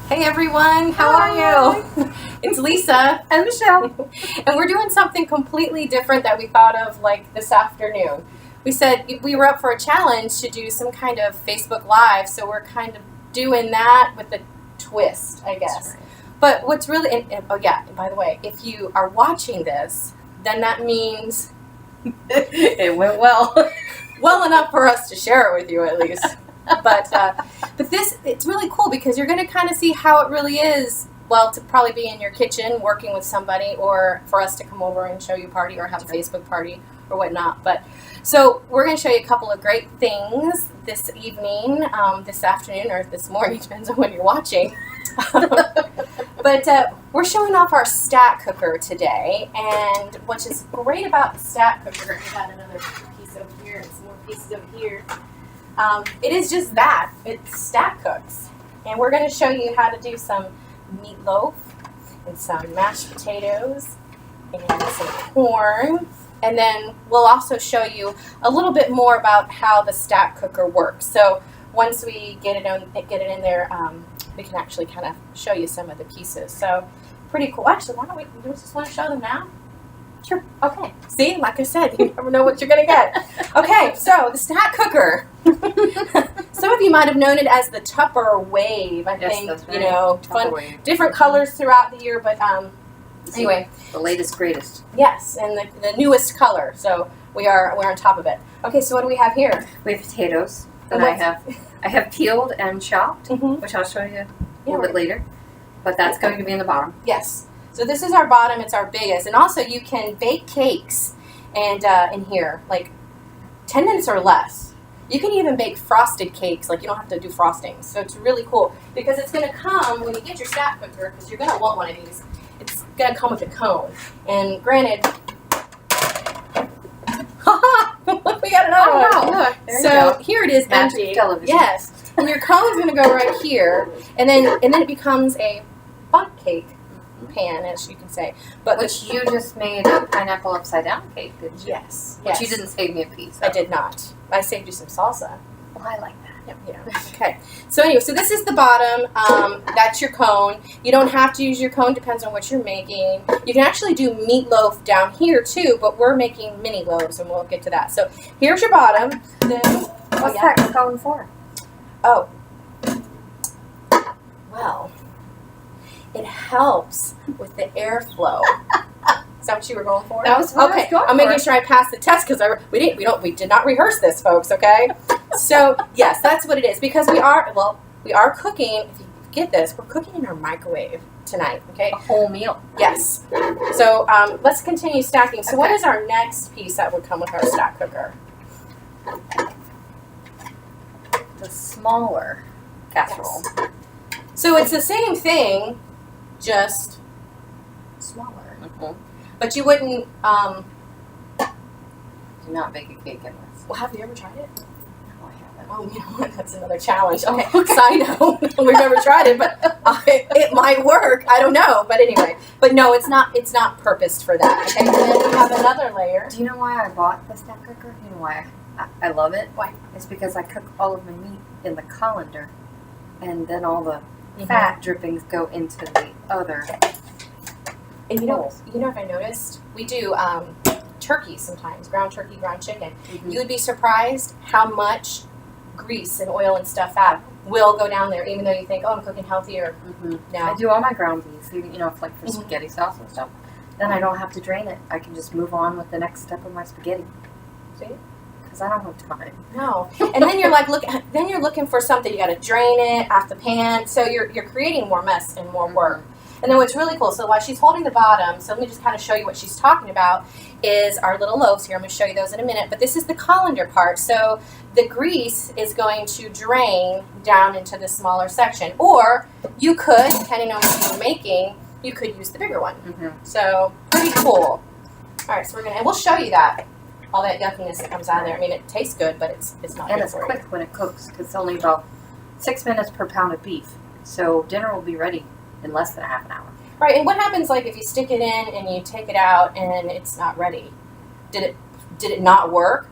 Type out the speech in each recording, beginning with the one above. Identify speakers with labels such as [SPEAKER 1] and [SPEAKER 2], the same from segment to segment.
[SPEAKER 1] Hey everyone, how are you? It's Lisa
[SPEAKER 2] and Michelle,
[SPEAKER 1] and we're doing something completely different that we thought of like this afternoon. We said we were up for a challenge to do some kind of Facebook Live, so we're kind of doing that with a twist, I guess.
[SPEAKER 2] right.
[SPEAKER 1] But what's really, oh yeah, and by the way, if you are watching this, then that means
[SPEAKER 2] it went well.
[SPEAKER 1] well enough for us to share it with you at least. But this, it's really cool because you're going to kind of see how it really is, well, to probably be in your kitchen working with somebody, or for us to come over and show you a party or have a Facebook party or whatnot. But so we're going to show you a couple of great things this evening, this afternoon, or this morning, depends on when you're watching. But we're showing off our stack cooker today, and what's just great about the stack cooker, we got another piece over here and some more pieces over here. It is just that. It stack cooks. And we're going to show you how to do some meatloaf and some mashed potatoes and some corn. And then we'll also show you a little bit more about how the stack cooker works. So once we get it in there, we can actually kind of show you some of the pieces. So pretty cool. Actually, why don't we just want to show them now? Sure. Okay. See, like I said, you never know what you're going to get. Okay, so the stack cooker. Some of you might have known it as the TUPPERWARE. I think,
[SPEAKER 2] that's right.
[SPEAKER 1] You know, fun,
[SPEAKER 2] TUPPERWARE.
[SPEAKER 1] different colors throughout the year, but anyway.
[SPEAKER 2] The latest, greatest.
[SPEAKER 1] Yes, and the newest color. So we're on top of it. Okay, so what do we have here?
[SPEAKER 2] We have potatoes that
[SPEAKER 1] And
[SPEAKER 2] I have peeled and chopped,
[SPEAKER 1] Mhm.
[SPEAKER 2] which I'll show you a
[SPEAKER 1] Yeah,
[SPEAKER 2] little bit later. But that's going to be in the bottom.
[SPEAKER 1] Yes. So this is our bottom. It's our biggest, and also you can bake cakes, and in here, like 10 minutes or less. You can even bake frosted cakes. Like you don't have to do frostings. So it's really cool because it's going to come when you get your stack cooker, because you're going to want one of these. It's going to come with a cone, and granted, we got another one.
[SPEAKER 2] Oh, look, there you
[SPEAKER 1] So
[SPEAKER 2] go.
[SPEAKER 1] here it is,
[SPEAKER 2] Magic
[SPEAKER 1] empty.
[SPEAKER 2] television.
[SPEAKER 1] Yes, and your cone's going to go right here, and then it becomes a bundt cake pan, as you can say. But
[SPEAKER 2] Which you just made a pineapple upside down cake, didn't you?
[SPEAKER 1] yes,
[SPEAKER 2] Which
[SPEAKER 1] yes.
[SPEAKER 2] you didn't save me a piece.
[SPEAKER 1] I did not. I saved you some salsa.
[SPEAKER 2] Well, I like that.
[SPEAKER 1] Okay. So anyway, so this is the bottom. That's your cone. You don't have to use your cone. Depends on what you're making. You can actually do meatloaf down here too, but we're making mini loaves, and we'll get to that. So here's your bottom. Then
[SPEAKER 2] What's that cone for?
[SPEAKER 1] Oh. Well, it helps with the airflow. Is that what you were going for?
[SPEAKER 2] That was what I was
[SPEAKER 1] okay.
[SPEAKER 2] going
[SPEAKER 1] I'm
[SPEAKER 2] for.
[SPEAKER 1] making sure I passed the test because we did not rehearse this, folks. Okay. So yes, that's what it is, because we are cooking. If you get this, we're cooking in our microwave tonight. Okay.
[SPEAKER 2] A whole meal.
[SPEAKER 1] Yes. So let's continue stacking. So what
[SPEAKER 2] Okay.
[SPEAKER 1] is our next piece that would come with our stack cooker?
[SPEAKER 2] The smaller casserole.
[SPEAKER 1] Yes. So it's the same thing, just smaller.
[SPEAKER 2] Mm-hmm.
[SPEAKER 1] But you wouldn't.
[SPEAKER 2] Do not bake a cake in this.
[SPEAKER 1] Well, have you ever tried it?
[SPEAKER 2] No, I haven't.
[SPEAKER 1] Oh, you know what? That's another challenge. Okay,
[SPEAKER 2] Okay.
[SPEAKER 1] side note, we've never tried it, but it might work. I don't know, but anyway. But no, it's not. It's not purposed for that. Okay, and then we have another layer.
[SPEAKER 2] Do you know why I bought the stack cooker? You know why I love it?
[SPEAKER 1] Why?
[SPEAKER 2] It's because I cook all of my meat in the colander, and then all the
[SPEAKER 1] Mhm.
[SPEAKER 2] fat drippings go into the other.
[SPEAKER 1] And you know
[SPEAKER 2] bowls.
[SPEAKER 1] what I noticed? We do turkey sometimes, ground turkey, ground chicken.
[SPEAKER 2] Mhm.
[SPEAKER 1] You would be surprised how much grease and oil and stuff fat will go down there, even though you think, oh, I'm cooking healthier.
[SPEAKER 2] Mhm.
[SPEAKER 1] No.
[SPEAKER 2] I do all my ground beef, even like for
[SPEAKER 1] Mhm.
[SPEAKER 2] spaghetti sauce and stuff. Then I don't have to drain it. I can just move on with the next step of my spaghetti.
[SPEAKER 1] See?
[SPEAKER 2] Because I don't have time.
[SPEAKER 1] No. And then you're like, then you're looking for something. You got to drain it off the pan. So you're creating more mess and more work. And then what's really cool, so while she's holding the bottom, so let me just kind of show you what she's talking about, is our little loaves here. I'm going to show you those in a minute. But this is the colander part. So the grease is going to drain down into the smaller section. Or you could, depending on what you're making, you could use the bigger one.
[SPEAKER 2] Mm-hmm.
[SPEAKER 1] So pretty cool. All right, so and we'll show you that. All that yuckiness that comes out of there. I mean, it tastes good, but it's not
[SPEAKER 2] And
[SPEAKER 1] good
[SPEAKER 2] it's
[SPEAKER 1] for
[SPEAKER 2] quick when it cooks because it's only about 6 minutes per pound of beef. So dinner will be ready in less than a half an hour.
[SPEAKER 1] you. Right, and what happens like if you stick it in and you take it out and it's not ready? Did it not work?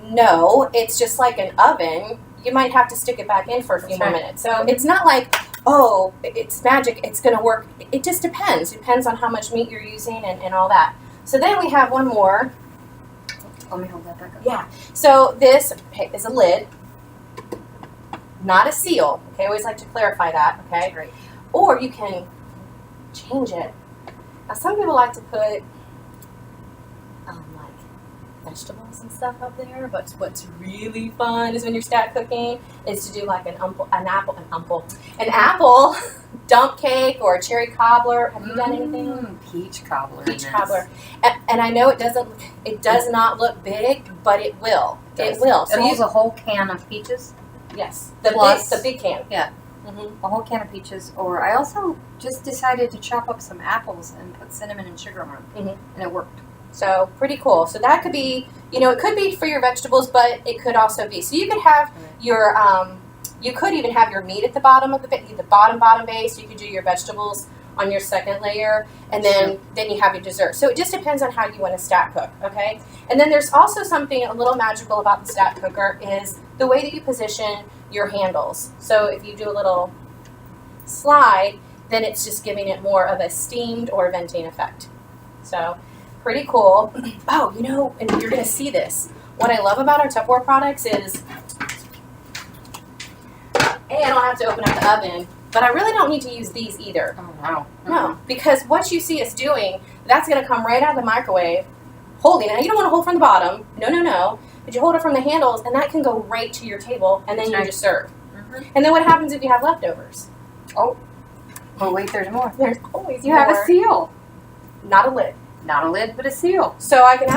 [SPEAKER 1] No, it's just like an oven. You might have to stick it back in for a few
[SPEAKER 2] That's
[SPEAKER 1] more
[SPEAKER 2] right.
[SPEAKER 1] minutes. So it's not like, oh, it's magic, it's going to work. It just depends. It depends on how much meat you're using and all that. So then we have one more.
[SPEAKER 2] Let me hold that back up.
[SPEAKER 1] Yeah. So this is a lid, not a seal. Okay, I always like to clarify that. Okay.
[SPEAKER 2] Great.
[SPEAKER 1] Or you can change it. Now some people like to put like vegetables and stuff up there, but what's really fun is when you're stack cooking is to do like an apple dump cake or a cherry cobbler. Have you done anything?
[SPEAKER 2] Peach cobbler.
[SPEAKER 1] Peach cobbler. And I know it does not look big, but it will. It will.
[SPEAKER 2] So use a whole can of peaches.
[SPEAKER 1] Yes, the big can.
[SPEAKER 2] Yeah.
[SPEAKER 1] Mm-hmm.
[SPEAKER 2] A whole can of peaches. Or I also just decided to chop up some apples and put cinnamon and sugar on them, and it worked.
[SPEAKER 1] So pretty cool. So that could be, it could be for your vegetables, but it could also be. So you could have your, you could even have your meat at the bottom of the bottom base. You could do your vegetables on your second layer, and then you have your dessert. So it just depends on how you want to stack cook, okay? And then there's also something a little magical about the stack cooker is the way that you position your handles. So if you do a little slide, then it's just giving it more of a steamed or venting effect. So pretty cool. Oh, and you're going to see this. What I love about our Tupperware products is, I don't have to open up the oven, but I really don't need to use these either.
[SPEAKER 2] Oh, wow.
[SPEAKER 1] No, because what you see us doing, that's going to come right out of the microwave, holding it. You don't want to hold from the bottom. No. But you hold it from the handles, and that can go right to your table, and then you just serve. And then what happens if you have leftovers?
[SPEAKER 2] Oh, wait, there's more.
[SPEAKER 1] There's always
[SPEAKER 2] You
[SPEAKER 1] more.
[SPEAKER 2] have a seal.
[SPEAKER 1] Not a lid.
[SPEAKER 2] Not a lid, but a seal.
[SPEAKER 1] So I can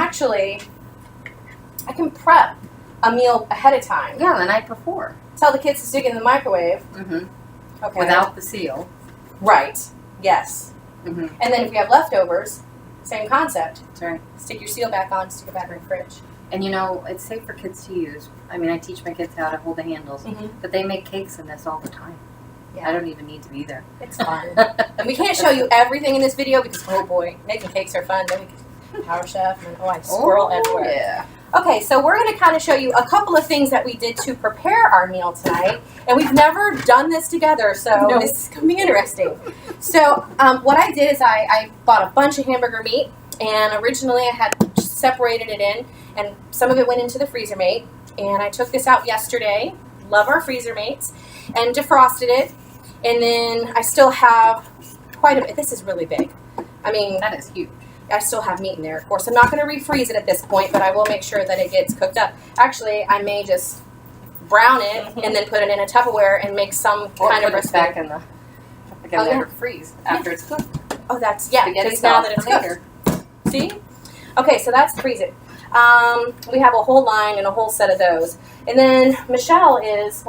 [SPEAKER 1] prep a meal ahead of time.
[SPEAKER 2] Yeah, the night before.
[SPEAKER 1] Tell the kids to stick it in the microwave. Okay.
[SPEAKER 2] Without the seal.
[SPEAKER 1] Right. Yes.
[SPEAKER 2] And
[SPEAKER 1] And then if you have leftovers, same concept.
[SPEAKER 2] that's right.
[SPEAKER 1] Stick your seal back on, stick it back in the fridge.
[SPEAKER 2] And it's safe for kids to use. I mean, I teach my kids how to hold the handles, but they make cakes in this all the time.
[SPEAKER 1] Yeah.
[SPEAKER 2] I don't even need to be there.
[SPEAKER 1] It's fun. And we can't show you everything in this video because, oh boy, making cakes are fun. Then we can Power Chef, and I squirrel everywhere.
[SPEAKER 2] Yeah.
[SPEAKER 1] Okay, so we're going to kind of show you a couple of things that we did to prepare our meal tonight. And we've never done this together, so this is going to be interesting. So what I did is I bought a bunch of hamburger meat, and originally I had separated it in, and some of it went into the freezer mate. And I took this out yesterday, love our freezer mates, and defrosted it. And then I still have quite a bit. This is really big. I mean,
[SPEAKER 2] That is huge.
[SPEAKER 1] I still have meat in there, of course. I'm not going to refreeze it at this point, but I will make sure that it gets cooked up. Actually, I may just brown it and then put it in a Tupperware and make some kind of recipe.
[SPEAKER 2] back in the freeze after it's cooked.
[SPEAKER 1] Oh, that's,
[SPEAKER 2] Spaghetti
[SPEAKER 1] because now that it's cooked. See? Okay, so that's to freeze it. We have a whole line and a whole set of those. And then Michelle is,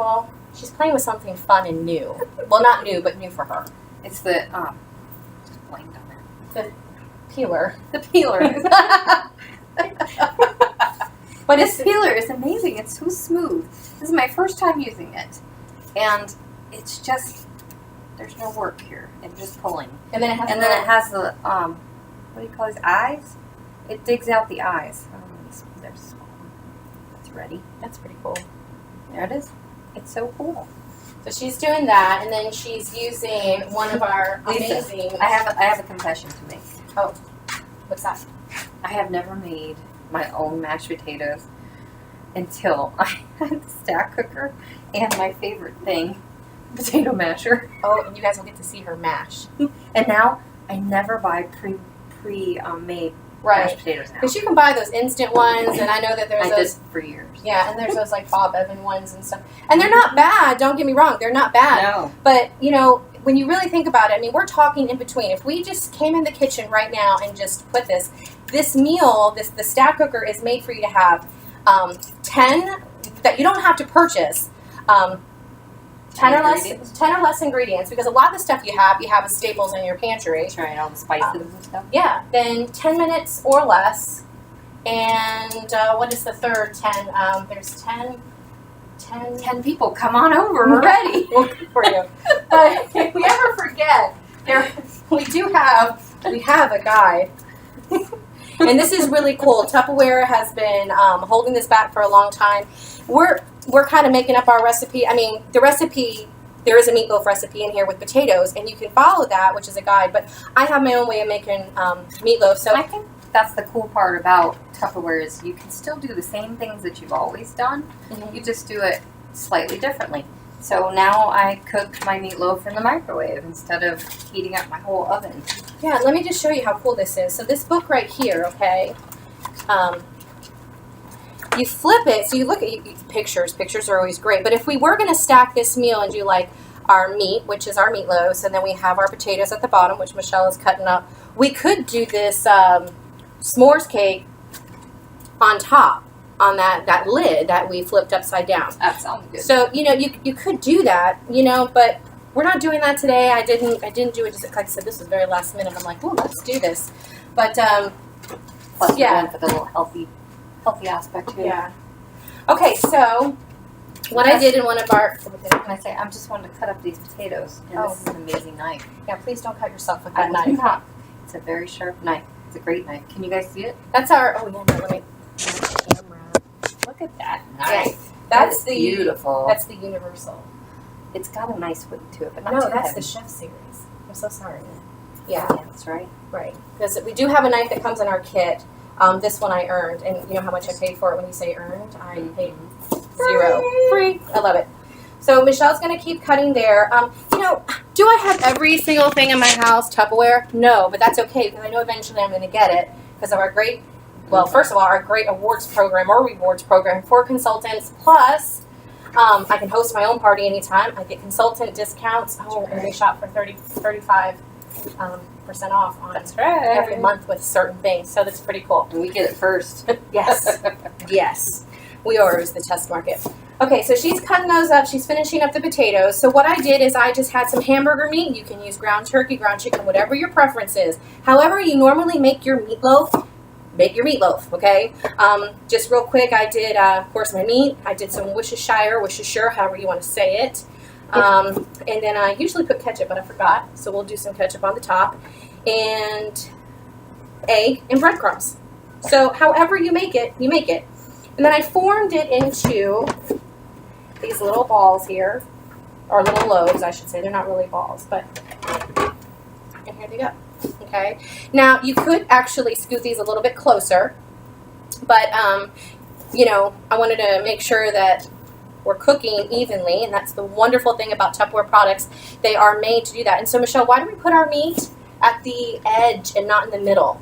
[SPEAKER 1] she's playing with something fun and new. Well, not new, but new for her.
[SPEAKER 2] It's the just blanked on that.
[SPEAKER 1] The peeler.
[SPEAKER 2] The peeler.
[SPEAKER 1] But
[SPEAKER 2] This peeler is amazing. It's so smooth. This is my first time using it, and it's just there's no work here. It's just pulling.
[SPEAKER 1] And then it has
[SPEAKER 2] the what do you call these eyes? It digs out the eyes. There's small. That's ready.
[SPEAKER 1] That's pretty cool.
[SPEAKER 2] There it is. It's so cool.
[SPEAKER 1] So she's doing that, and then she's using one of our amazing.
[SPEAKER 2] I have a confession to make.
[SPEAKER 1] Oh, what's that?
[SPEAKER 2] I have never made my own mashed potatoes until I had the stack cooker and my favorite thing, potato masher.
[SPEAKER 1] Oh, and you guys will get to see her mash.
[SPEAKER 2] And now I never buy pre-made mashed potatoes now.
[SPEAKER 1] Because you can buy those instant ones, and I know that there's
[SPEAKER 2] I
[SPEAKER 1] those.
[SPEAKER 2] did for years.
[SPEAKER 1] Yeah, and there's those like Bob Evan ones and stuff. And they're not bad, don't get me wrong, they're not bad.
[SPEAKER 2] No.
[SPEAKER 1] But, when you really think about it, I mean, we're talking in between. If we just came in the kitchen right now and just put this meal, the stack cooker is made for you to have 10 that you don't have to purchase. 10 or less ingredients, because a lot of the stuff you have as staples in your pantry.
[SPEAKER 2] That's right, all the spices and stuff.
[SPEAKER 1] Yeah, then 10 minutes or less. And what is the third 10? There's 10
[SPEAKER 2] people, come on over, we're ready.
[SPEAKER 1] We'll cook for you. But if we ever forget, we have a guide. And this is really cool. Tupperware has been holding this back for a long time. We're kind of making up our recipe. I mean, the recipe there is a meatloaf recipe in here with potatoes, and you can follow that, which is a guide. But I have my own way of making meatloaf. So
[SPEAKER 2] I think that's the cool part about Tupperware is you can still do the same things that you've always done.
[SPEAKER 1] Mhm.
[SPEAKER 2] You just do it slightly differently. So now I cook my meatloaf in the microwave instead of heating up my whole oven.
[SPEAKER 1] Yeah, let me just show you how cool this is. So this book right here, okay, you flip it, so you look at pictures. Pictures are always great. But if we were going to stack this meal and do like our meat, which is our meatloaves, and then we have our potatoes at the bottom, which Michelle is cutting up, we could do this s'mores cake on top, on that lid that we flipped upside down.
[SPEAKER 2] That sounds good.
[SPEAKER 1] So, you know, you could do that, you know, but we're not doing that today. I didn't do it, just like I said, this was very last minute. I'm like, oh, let's do this. But,
[SPEAKER 2] Plus,
[SPEAKER 1] yeah.
[SPEAKER 2] we're going for the little healthy aspect too.
[SPEAKER 1] yeah. Okay, so what I did in one of our...
[SPEAKER 2] Can I say, I'm just wanting to cut up these potatoes, and this is an amazing knife.
[SPEAKER 1] Yeah, please don't cut yourself with
[SPEAKER 2] I
[SPEAKER 1] that
[SPEAKER 2] do
[SPEAKER 1] knife.
[SPEAKER 2] not. It's a very sharp knife. It's a great knife. Can you guys see it?
[SPEAKER 1] That's our... Oh, yeah, no, let me... Camera.
[SPEAKER 2] Look at that
[SPEAKER 1] Yes.
[SPEAKER 2] knife.
[SPEAKER 1] That's
[SPEAKER 2] That
[SPEAKER 1] the...
[SPEAKER 2] is beautiful.
[SPEAKER 1] That's the Universal.
[SPEAKER 2] It's got a nice weight to it, but not
[SPEAKER 1] No,
[SPEAKER 2] too
[SPEAKER 1] that's
[SPEAKER 2] heavy.
[SPEAKER 1] the Chef Series. I'm so sorry. Yeah,
[SPEAKER 2] Yeah, that's right.
[SPEAKER 1] right. Because we do have a knife that comes in our kit. This one I earned, and you know how much I paid for it when you say earned? I paid $0. Free. I love it. So Michelle's going to keep cutting there. You know, do I have every single thing in my house Tupperware? No, but that's okay because I know eventually I'm going to get it because of our great, well, first of all, our great awards program or rewards program for consultants. Plus, I can host my own party anytime. I get consultant discounts. Oh, and we shop for 35% off on
[SPEAKER 2] That's right.
[SPEAKER 1] every month with certain things. So that's pretty cool.
[SPEAKER 2] And we get it first.
[SPEAKER 1] Yes. Yes. We always the test market. Okay, so she's cutting those up. She's finishing up the potatoes. So what I did is I just had some hamburger meat. You can use ground turkey, ground chicken, whatever your preference is. However you normally make your meatloaf, make your meatloaf, okay? Just real quick, I did, of course, my meat. I did some Worcestershire, however you want to say it. And then I usually put ketchup, but I forgot. So we'll do some ketchup on the top. And egg and breadcrumbs. So however you make it, you make it. And then I formed it into these little balls here, or little loaves, I should say. They're not really balls, but and here they go. Okay. Now you could actually scoot these a little bit closer, but you know, I wanted to make sure that we're cooking evenly, and that's the wonderful thing about Tupperware products. They are made to do that. And so, Michelle, why do we put our meat at the edge and not in the middle?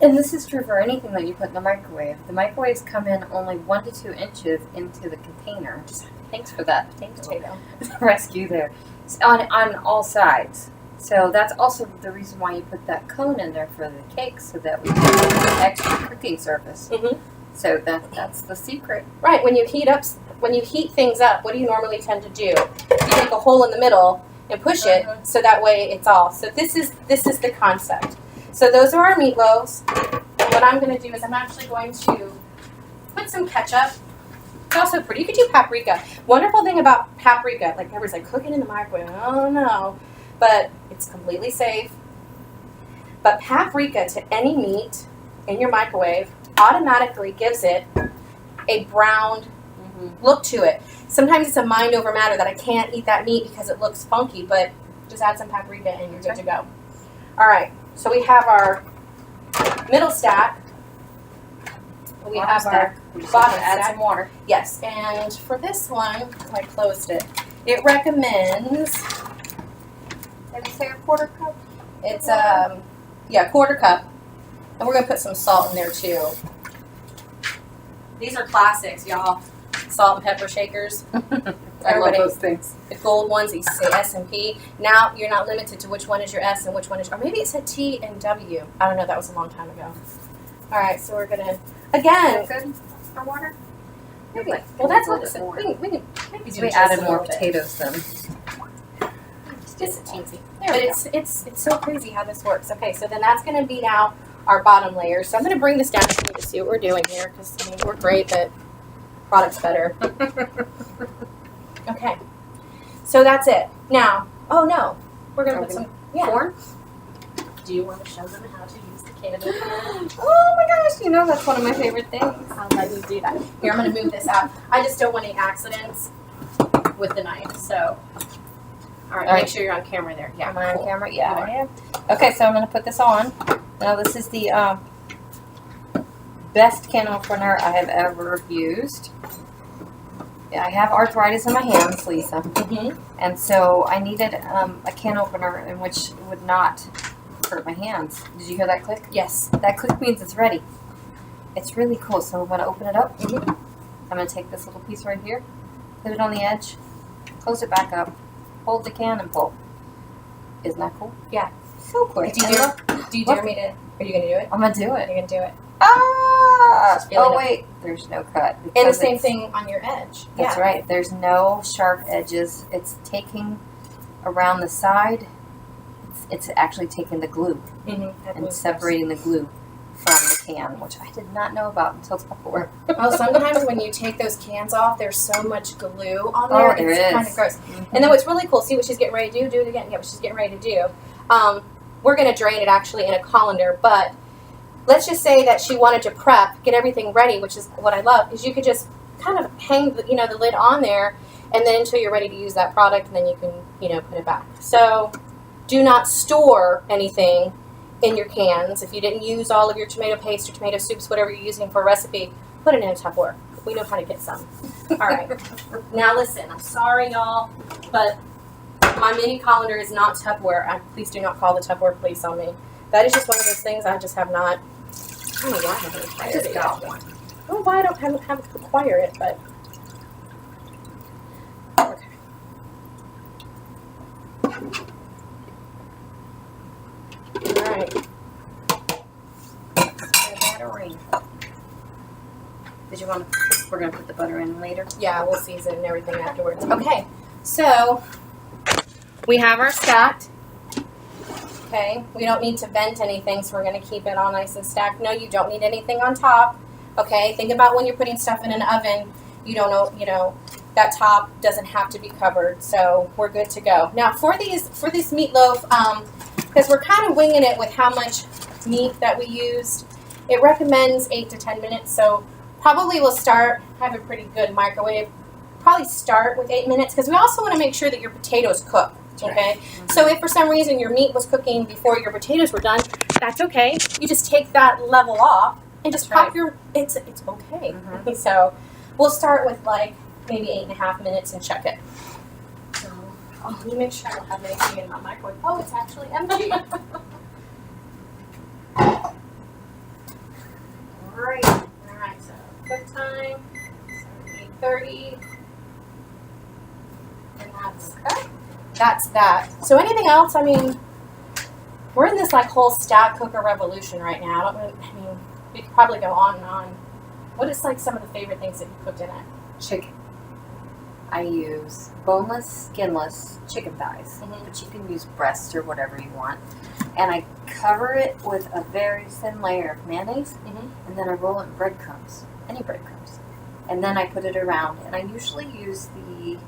[SPEAKER 2] And this is true for anything that you put in the microwave. The microwaves come in only 1 to 2 inches into the container. Thanks for that
[SPEAKER 1] Potato.
[SPEAKER 2] rescue there. On all sides. So that's also the reason why you put that cone in there for the cake, so that we get extra cooking surface.
[SPEAKER 1] Mm-hmm.
[SPEAKER 2] So that's the secret.
[SPEAKER 1] Right. When you heat things up, what do you normally tend to do? You make a hole in the middle and push it, so that way it's all. So this is the concept. So those are our meatloaves. And what I'm going to do is I'm actually going to put some ketchup. It's also pretty. You could do paprika. Wonderful thing about paprika, like everybody's like, cook it in the microwave. Oh no. But it's completely safe. But paprika to any meat in your microwave automatically gives it a browned look to it. Sometimes it's a mind over matter that I can't eat that meat because it looks funky, but just add some paprika and you're good to go. All right. So we have our middle stack. We have our bottom
[SPEAKER 2] add
[SPEAKER 1] stack.
[SPEAKER 2] some water.
[SPEAKER 1] Yes, and for this one, I closed it. It recommends.
[SPEAKER 2] Did you say a quarter cup?
[SPEAKER 1] It's quarter cup, and we're gonna put some salt in there too. These are classics, y'all. Salt and pepper shakers.
[SPEAKER 2] I love those things.
[SPEAKER 1] The gold ones, you say S and P. Now you're not limited to which one is your S and which one is, or maybe it said T and W. I don't know. That was a long time ago. All right, so we're gonna again.
[SPEAKER 2] Good for water.
[SPEAKER 1] Maybe. Well, that's what
[SPEAKER 2] more.
[SPEAKER 1] we can maybe do.
[SPEAKER 2] We
[SPEAKER 1] just
[SPEAKER 2] added
[SPEAKER 1] a
[SPEAKER 2] more
[SPEAKER 1] little bit.
[SPEAKER 2] potatoes then.
[SPEAKER 1] Just a teensy. But it's so crazy how this works. Okay, so then that's going to be now our bottom layer. So I'm going to bring this down for you to see what we're doing here, because I mean, we're great, but product's better. Okay, so that's it. Now, oh no, we're going to put some corn. Do you want to show them how to use the candle?
[SPEAKER 2] Oh my gosh, you know that's one of my favorite things.
[SPEAKER 1] I'll let you do that. Here, I'm going to move this out. I just don't want any accidents with the knife, so All right,
[SPEAKER 2] All
[SPEAKER 1] make
[SPEAKER 2] right.
[SPEAKER 1] sure you're on camera there. Yeah,
[SPEAKER 2] Am I on
[SPEAKER 1] cool.
[SPEAKER 2] camera? Yeah,
[SPEAKER 1] You
[SPEAKER 2] I
[SPEAKER 1] are.
[SPEAKER 2] am. Okay, so I'm going to put this on. Now, this is the best can opener I have ever used. Yeah, I have arthritis in my hands, Lisa.
[SPEAKER 1] Mm-hmm.
[SPEAKER 2] And so I needed a can opener in which would not hurt my hands. Did you hear that click?
[SPEAKER 1] Yes.
[SPEAKER 2] That click means it's ready. It's really cool. So I'm going to open it up.
[SPEAKER 1] Mm-hmm.
[SPEAKER 2] I'm going to take this little piece right here, put it on the edge, close it back up, hold the can, and pull. Isn't that cool?
[SPEAKER 1] Yeah.
[SPEAKER 2] So quick.
[SPEAKER 1] Do you dare me to? Are you gonna do it?
[SPEAKER 2] I'm going to do
[SPEAKER 1] You're
[SPEAKER 2] it.
[SPEAKER 1] gonna do it.
[SPEAKER 2] Ah!
[SPEAKER 1] Just feeling
[SPEAKER 2] Oh,
[SPEAKER 1] it.
[SPEAKER 2] wait. There's no cut.
[SPEAKER 1] And the
[SPEAKER 2] because
[SPEAKER 1] same
[SPEAKER 2] it's-
[SPEAKER 1] thing on your edge.
[SPEAKER 2] That's
[SPEAKER 1] Yeah.
[SPEAKER 2] right. There's no sharp edges. It's taking around the side. It's actually taking the glue
[SPEAKER 1] Mm-hmm.
[SPEAKER 2] and separating the glue from the can, which I did not know about until Tupperware.
[SPEAKER 1] Oh, sometimes when you take those cans off, there's so much glue on there.
[SPEAKER 2] Oh, there
[SPEAKER 1] it's
[SPEAKER 2] is.
[SPEAKER 1] kind of gross.
[SPEAKER 2] Mhm.
[SPEAKER 1] And then what's really cool, see what she's getting ready to do? Do it again. Yeah, what she's getting ready to do. We're going to drain it actually in a colander, but let's just say that she wanted to prep, get everything ready, which is what I love, is you could just kind of hang the lid on there, and then until you're ready to use that product, and then you can, put it back. So do not store anything in your cans. If you didn't use all of your tomato paste or tomato soups, whatever you're using for a recipe, put it in a Tupperware. We know how to get some. All right. Now listen, I'm sorry, y'all, but my mini colander is not Tupperware. Please do not call the Tupperware police on me. That is just one of those things I just have not. I don't know why I haven't acquired it yet.
[SPEAKER 2] one.
[SPEAKER 1] I don't know why I don't have to acquire it, but okay. All right.
[SPEAKER 2] Buttering. Did you want to? We're gonna put the butter in later.
[SPEAKER 1] Yeah, we'll season and everything afterwards. Okay, so we have our stacked. Okay, we don't need to vent anything, so we're going to keep it all nice and stacked. No, you don't need anything on top. Okay, think about when you're putting stuff in an oven. You don't know, that top doesn't have to be covered, so we're good to go. Now for this meatloaf, because we're kind of winging it with how much meat that we used, it recommends 8 to 10 minutes. So probably we'll start. I have a pretty good microwave. Probably start with 8 minutes because we also want to make sure that your potatoes cook. Okay,
[SPEAKER 2] Mm-hmm.
[SPEAKER 1] so if for some reason your meat was cooking before your potatoes were done, that's okay. You just take that level off and just pop your. It's okay.
[SPEAKER 2] Mhm.
[SPEAKER 1] So we'll start with like maybe 8.5 minutes and check it. So let me make sure I don't have anything in my microwave. Oh, it's actually empty. Great. All right. So cook time. So 8:30. And that's that. So anything else? I mean, we're in this like whole stack cooker revolution right now. We could probably go on and on. What is like some of the favorite things that you cooked in it?
[SPEAKER 2] Chicken. I use boneless, skinless chicken thighs,
[SPEAKER 1] Mhm.
[SPEAKER 2] but you can use breast or whatever you want. And I cover it with a very thin layer of mayonnaise,
[SPEAKER 1] Mhm.
[SPEAKER 2] and then I roll it in breadcrumbs, any breadcrumbs. And then I put it around, and I usually use the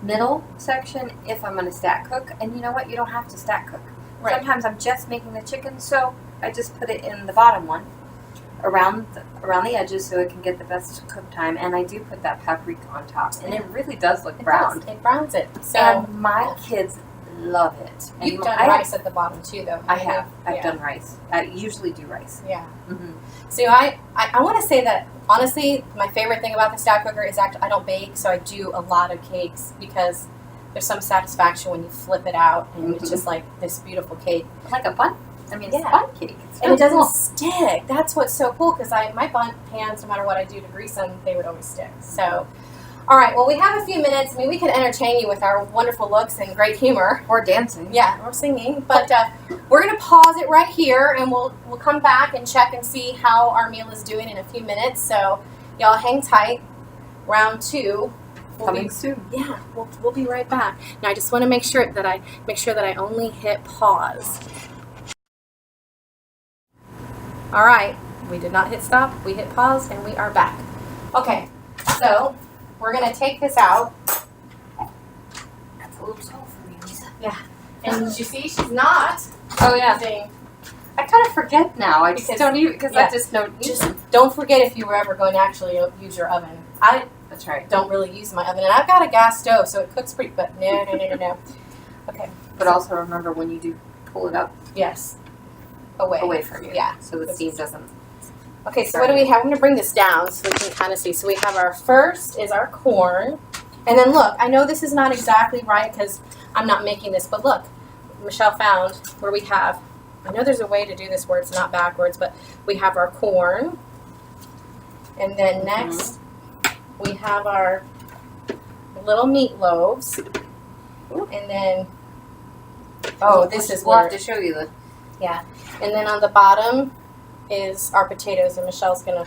[SPEAKER 2] middle section if I'm going to stack cook. And you know what? You don't have to stack cook.
[SPEAKER 1] Right.
[SPEAKER 2] Sometimes I'm just making the chicken, so I just put it in the bottom one, around the edges, so it can get the best cook time. And I do put that paprika on top, and it really does look browned.
[SPEAKER 1] It browns it. So
[SPEAKER 2] And my kids love it. And
[SPEAKER 1] you've done
[SPEAKER 2] I-
[SPEAKER 1] rice at the bottom too, though.
[SPEAKER 2] I have. I've
[SPEAKER 1] Yeah.
[SPEAKER 2] done rice. I usually do rice.
[SPEAKER 1] Yeah.
[SPEAKER 2] Mm-hmm.
[SPEAKER 1] So I want to say that honestly, my favorite thing about the stack cooker is actually I don't bake, so I do a lot of cakes because there's some satisfaction when you flip it out and it's
[SPEAKER 2] Mhm.
[SPEAKER 1] just like this beautiful cake.
[SPEAKER 2] Like a bun. I mean, it's
[SPEAKER 1] Yeah.
[SPEAKER 2] a bun cake. It's
[SPEAKER 1] And it
[SPEAKER 2] really
[SPEAKER 1] doesn't
[SPEAKER 2] cool.
[SPEAKER 1] stick. That's what's so cool because my bun pans, no matter what I do to grease them, they would always stick. So, all right. Well, we have a few minutes. I mean, we could entertain you with our wonderful looks and great humor.
[SPEAKER 2] Or dancing.
[SPEAKER 1] Yeah, or singing. But we're gonna pause it right here, and we'll come back and check and see how our meal is doing in a few minutes. So, y'all hang tight. Round 2.
[SPEAKER 2] Coming soon.
[SPEAKER 1] Yeah, we'll be right back. Now, I just want to make sure that I only hit pause. All right, we did not hit stop. We hit pause, and we are back. Okay, so we're gonna take this out.
[SPEAKER 2] That's a little tall for me, Lisa.
[SPEAKER 1] And you see, she's not
[SPEAKER 2] Oh, yeah.
[SPEAKER 1] using.
[SPEAKER 2] I kind of forget now. I just
[SPEAKER 1] Because-
[SPEAKER 2] don't even, because
[SPEAKER 1] yeah.
[SPEAKER 2] I just don't use
[SPEAKER 1] Just
[SPEAKER 2] it.
[SPEAKER 1] don't forget if you were ever going to actually use your oven. I
[SPEAKER 2] That's right.
[SPEAKER 1] don't really use my oven, and I've got a gas stove, so it cooks pretty. But no. Okay.
[SPEAKER 2] But also remember when you do pull it up,
[SPEAKER 1] Yes. Away
[SPEAKER 2] from you.
[SPEAKER 1] Yeah.
[SPEAKER 2] So the steam doesn't.
[SPEAKER 1] Okay, so what do we have? I'm going to bring this down so we can kind of see. So we have our first is our corn. And then look, I know this is not exactly right because I'm not making this, but look, Michelle found where we have, I know there's a way to do this where it's not backwards, but we have our corn. And then next we have our little meatloaves. And then, this is
[SPEAKER 2] We'll
[SPEAKER 1] where,
[SPEAKER 2] have to show you the.
[SPEAKER 1] yeah. And then on the bottom is our potatoes, and Michelle's gonna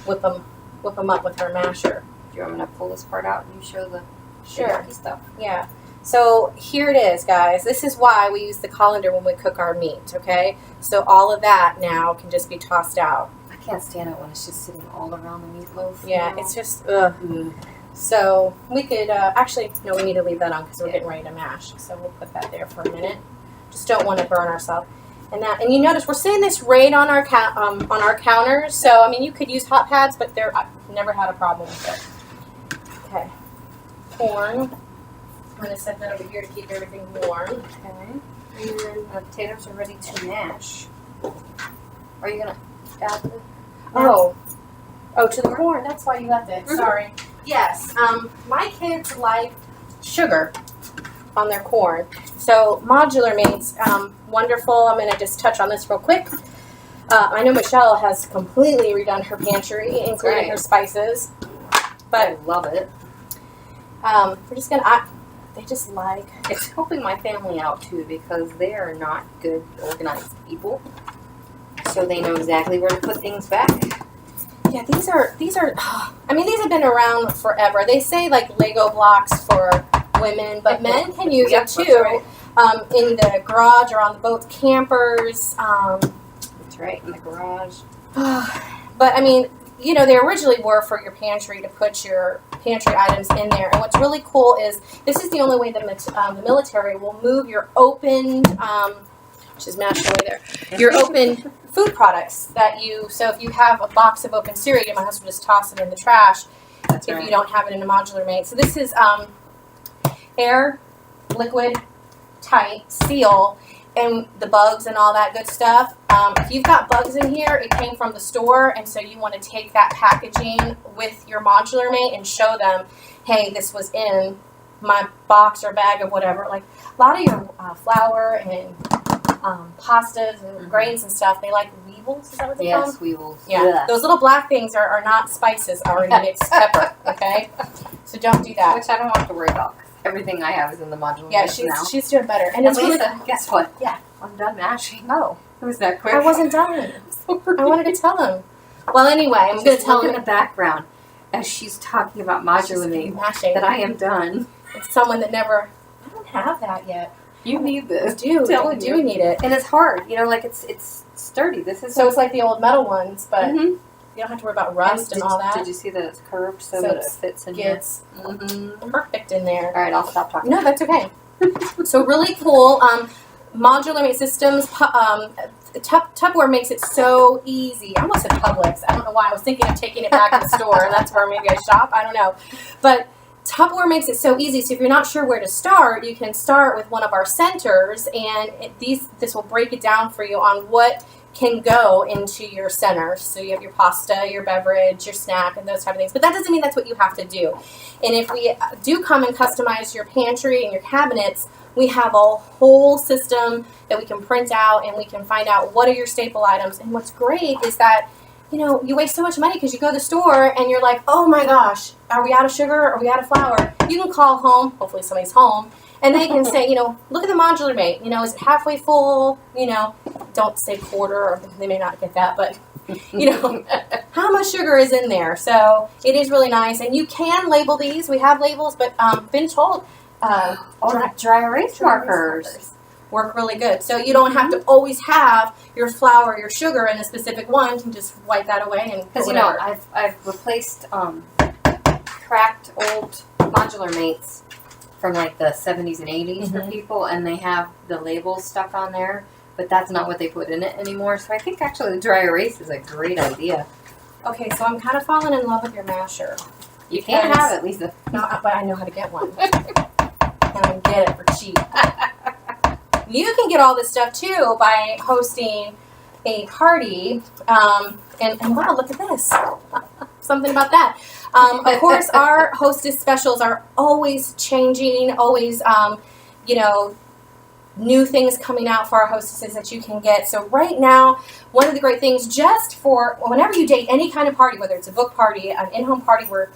[SPEAKER 1] whip them up with her masher.
[SPEAKER 2] Do you want me to pull this part out and you show the
[SPEAKER 1] Sure.
[SPEAKER 2] yucky stuff?
[SPEAKER 1] Yeah. So here it is, guys. This is why we use the colander when we cook our meat. Okay. So all of that now can just be tossed out.
[SPEAKER 2] I can't stand it when it's just sitting all around the meatloaf.
[SPEAKER 1] Yeah, it's just ugh. So we could actually no, we need to leave that on because we're getting ready to mash. So we'll put that there for a minute. Just don't want to burn ourselves. And you notice we're seeing this right on our counters. So I mean, you could use hot pads, but I've never had a problem with it. Okay, corn. I'm gonna set that over here to keep everything warm. Okay,
[SPEAKER 2] And then the potatoes are ready to mash. Are you gonna add the?
[SPEAKER 1] To the corn. That's why you left it. Sorry. Yes. My kids like sugar on their corn. So modular meats, wonderful. I'm going to just touch on this real quick. I know Michelle has completely redone her pantry, including her spices. But
[SPEAKER 2] I love it.
[SPEAKER 1] we're just going to, they just like.
[SPEAKER 2] It's helping my family out too because they are not good organized people. So they know exactly where to put things back.
[SPEAKER 1] Yeah, these are, I mean, these have been around forever. They say like Lego blocks for women, but men can use it too.
[SPEAKER 2] Right.
[SPEAKER 1] In the garage or on the boat, campers.
[SPEAKER 2] That's right, in the garage.
[SPEAKER 1] But I mean, you know, they originally were for your pantry to put your pantry items in there. And what's really cool is this is the only way the military will move your open, which is mashed away there, your open food products that you, so if you have a box of open cereal, you might as well just toss it in the trash.
[SPEAKER 2] That's
[SPEAKER 1] if
[SPEAKER 2] right.
[SPEAKER 1] you don't have it in a modular mate. So this is air, liquid, tight, seal, and the bugs and all that good stuff. If you've got bugs in here, it came from the store, and so you want to take that packaging with your modular mate and show them, hey, this was in my box or bag of whatever. Like a lot of your flour and pastas and grains and stuff, they like weevils. Is that what they call them?
[SPEAKER 2] Yes, weevils.
[SPEAKER 1] Yeah. Those little black things are not spices, already mixed pepper, okay? So don't do that.
[SPEAKER 2] Which I don't have to worry about. Everything I have is in the modular
[SPEAKER 1] Yeah,
[SPEAKER 2] mix now.
[SPEAKER 1] she's doing better. And
[SPEAKER 2] And
[SPEAKER 1] it's really,
[SPEAKER 2] Lisa, guess what?
[SPEAKER 1] Yeah.
[SPEAKER 2] I'm done mashing.
[SPEAKER 1] oh,
[SPEAKER 2] It was that quick.
[SPEAKER 1] I wasn't done. I wanted to tell him. Well, anyway, I'm going to tell
[SPEAKER 2] in
[SPEAKER 1] him
[SPEAKER 2] the background as she's talking about modular meat
[SPEAKER 1] mashing.
[SPEAKER 2] that I am done.
[SPEAKER 1] It's someone that never, I don't have that yet.
[SPEAKER 2] You need
[SPEAKER 1] I
[SPEAKER 2] this.
[SPEAKER 1] do need it.
[SPEAKER 2] And it's hard. You know, like it's sturdy. This is
[SPEAKER 1] So it's like the old metal ones, but
[SPEAKER 2] Mhm.
[SPEAKER 1] you don't have to worry about rust and all that.
[SPEAKER 2] Did you see that it's curved so,
[SPEAKER 1] So
[SPEAKER 2] that it
[SPEAKER 1] it's-
[SPEAKER 2] fits in here?
[SPEAKER 1] It's
[SPEAKER 2] Mm-hmm.
[SPEAKER 1] perfect in there.
[SPEAKER 2] All right, I'll stop talking.
[SPEAKER 1] No, that's okay. So really cool. Modular mate systems. Tupperware makes it so easy. I almost said Publix. I don't know why. I was thinking of taking it back to the store, and that's where maybe I shop. I don't know. But Tupperware makes it so easy. So if you're not sure where to start, you can start with one of our centers, and this will break it down for you on what can go into your center. So you have your pasta, your beverage, your snack, and those type of things. But that doesn't mean that's what you have to do. And if we do come and customize your pantry and your cabinets, we have a whole system that we can print out, and we can find out what are your staple items. And what's great is that, you know, you waste so much money because you go to the store and you're like, oh my gosh, are we out of sugar? Are we out of flour? You can call home, hopefully somebody's home, and they can say, you know, look at the modular mate. You know, is it halfway full? You know, don't say quarter, or they may not get that, but, you know, how much sugar is in there? So it is really nice. And you can label these. We have labels, but been told
[SPEAKER 2] Dry erase markers
[SPEAKER 1] work really good. So you don't have to always have your flour, your sugar in a specific one. You can just wipe that away and
[SPEAKER 2] because you know I've replaced cracked old modular mates from like the 70s and 80s for people, and they have the labels stuck on there, but that's not what they put in it anymore. So I think actually the dry erase is a great idea.
[SPEAKER 1] Okay, so I'm kind of falling in love with your masher.
[SPEAKER 2] You can't have it, Lisa.
[SPEAKER 1] No, but I know how to get one. And I can get it for cheap. you can get all this stuff too by hosting a party. And wow, look at this. Something about that. Of course, our hostess specials are always changing, always, new things coming out for our hostesses that you can get. So right now, one of the great things, just for whenever you date any kind of party, whether it's a book party, an in-home party where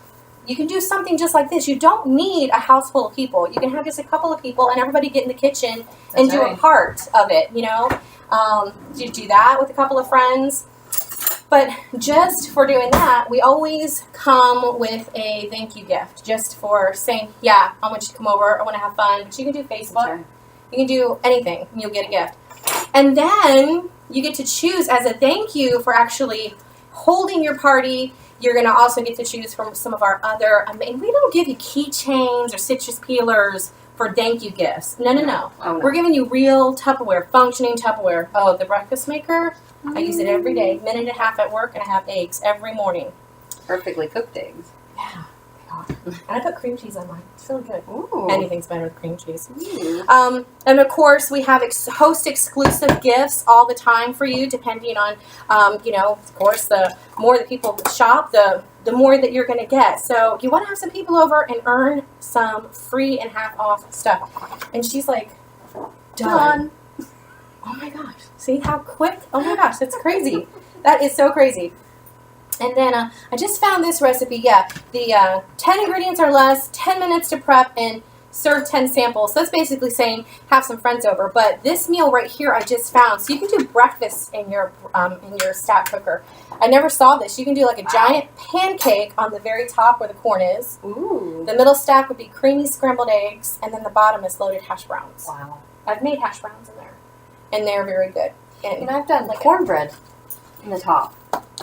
[SPEAKER 1] you can do something just like this. You don't need a house full of people. You can have just a couple of people and everybody get in the kitchen and do a part of it, You do that with a couple of friends. But just for doing that, we always come with a thank you gift, just for saying, yeah, I want you to come over, I want to have fun. But you can do Facebook. Right. You can do anything, and you'll get a gift. And then you get to choose as a thank you for actually holding your party. You're going to also get to choose from some of our other, and we don't give you keychains or citrus peelers for thank you gifts. No. Oh, no. We're giving you real Tupperware, functioning Tupperware. Oh, the breakfast maker, I use it every day, minute and a half at work, and I have eggs every morning.
[SPEAKER 2] Perfectly cooked eggs.
[SPEAKER 1] Yeah. And I put cream cheese on mine. It's really good.
[SPEAKER 2] Ooh.
[SPEAKER 1] Anything's better with cream cheese. And of course, we have host exclusive gifts all the time for you, depending on, of course, the more that people shop, the more that you're going to get. So you want to have some people over and earn some free and half off stuff. And she's like, done. Oh my gosh. See how quick? Oh my gosh, that's crazy. That is so crazy. And then I just found this recipe. Yeah, the 10 ingredients or less, 10 minutes to prep, and serve 10 samples. So that's basically saying have some friends over. But this meal right here I just found. So you can do breakfast in your stack cooker. I never saw this. You can do like a giant pancake on the very top where the corn is.
[SPEAKER 2] Ooh.
[SPEAKER 1] The middle stack would be creamy scrambled eggs, and then the bottom is loaded hash browns.
[SPEAKER 2] Wow.
[SPEAKER 1] I've made hash browns in there, and they're very good.
[SPEAKER 2] And I've done cornbread in the top.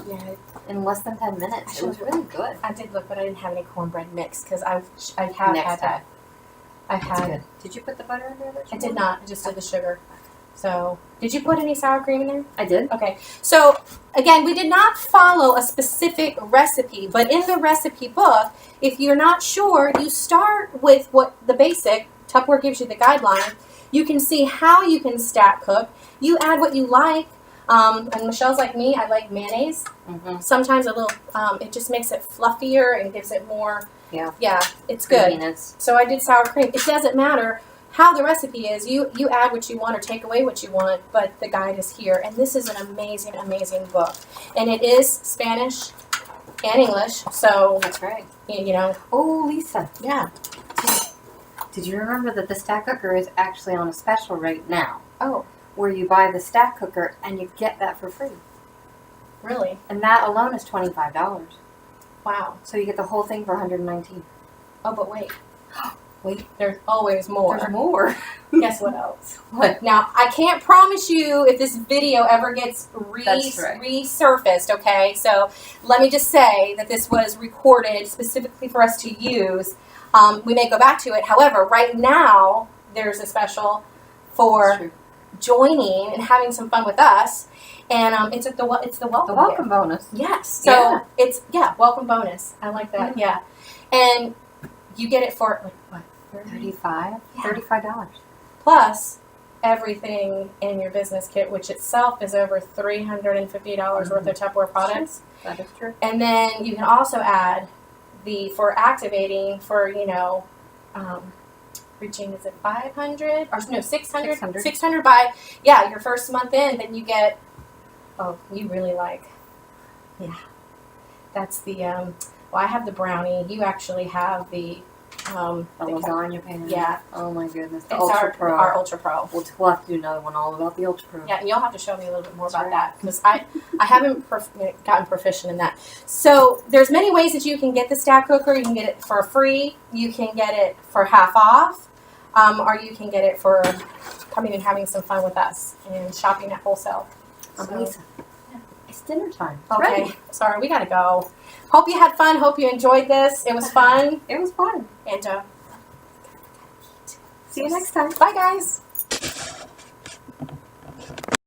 [SPEAKER 1] Yeah.
[SPEAKER 2] In less than 10 minutes. It was really good.
[SPEAKER 1] I did look, but I didn't have any cornbread mix because I have had that. I had.
[SPEAKER 2] Good. Did you put the butter in there?
[SPEAKER 1] I did not. I just did the sugar. So, did you put any sour cream in there?
[SPEAKER 2] I did.
[SPEAKER 1] Okay. So, again, we did not follow a specific recipe, but in the recipe book, if you're not sure, you start with what the basic, Tupperware gives you the guideline. You can see how you can stack cook. You add what you like. And Michelle's like me, I like mayonnaise. Mm-hmm. Sometimes a little, it just makes it fluffier and gives it more, yeah, it's good. Creaminess. So I did sour cream. It doesn't matter how the recipe is. You add what you want or take away what you want, but the guide is here. And this is an amazing, amazing book. And it is Spanish and English, so.
[SPEAKER 2] That's right.
[SPEAKER 1] Oh,
[SPEAKER 2] Lisa.
[SPEAKER 1] Yeah.
[SPEAKER 2] Did you remember that the stack cooker is actually on a special right now?
[SPEAKER 1] Oh.
[SPEAKER 2] Where you buy the stack cooker and you get that for free.
[SPEAKER 1] Really?
[SPEAKER 2] And that alone is $25.
[SPEAKER 1] Wow.
[SPEAKER 2] So you get the whole thing for $119.
[SPEAKER 1] Oh, but wait. Wait, there's always more.
[SPEAKER 2] There's more.
[SPEAKER 1] Guess what else?
[SPEAKER 2] What?
[SPEAKER 1] Now, I can't promise you if this video ever gets resurfaced, okay? So let me just say that this was recorded specifically for us to use. We may go back to it. However, right now, there's a special for joining and having some fun with us, and it's the welcome
[SPEAKER 2] bonus.
[SPEAKER 1] Yes, so it's welcome bonus. I like that. Mm-hmm. Yeah, and you get it for like what,
[SPEAKER 2] $35
[SPEAKER 1] plus everything in your business kit, which itself is over $350 worth of Tupperware products.
[SPEAKER 2] That is true.
[SPEAKER 1] And then you can also add for activating for reaching, is it 500 or no 600 600 by your first month in, then you get you really like that's the I have the brownie, you actually have the
[SPEAKER 2] lasagna pan.
[SPEAKER 1] Yeah.
[SPEAKER 2] Oh my goodness.
[SPEAKER 1] The Ultra Pro. Our Ultra Pro.
[SPEAKER 2] We'll have to do another one all about the Ultra Pro.
[SPEAKER 1] Yeah, and you'll have to show me a little bit more about that because I haven't gotten proficient in that. So there's many ways that you can get the stack cooker. You can get it for free. You can get it for half off. Or you can get it for coming and having some fun with us and shopping at wholesale.
[SPEAKER 2] Lisa, it's dinner time.
[SPEAKER 1] Okay.
[SPEAKER 2] Ready.
[SPEAKER 1] Sorry, we got to go. Hope you had fun. Hope you enjoyed this. It was fun.
[SPEAKER 2] It was fun.
[SPEAKER 1] And
[SPEAKER 2] see you next time.
[SPEAKER 1] Bye, guys.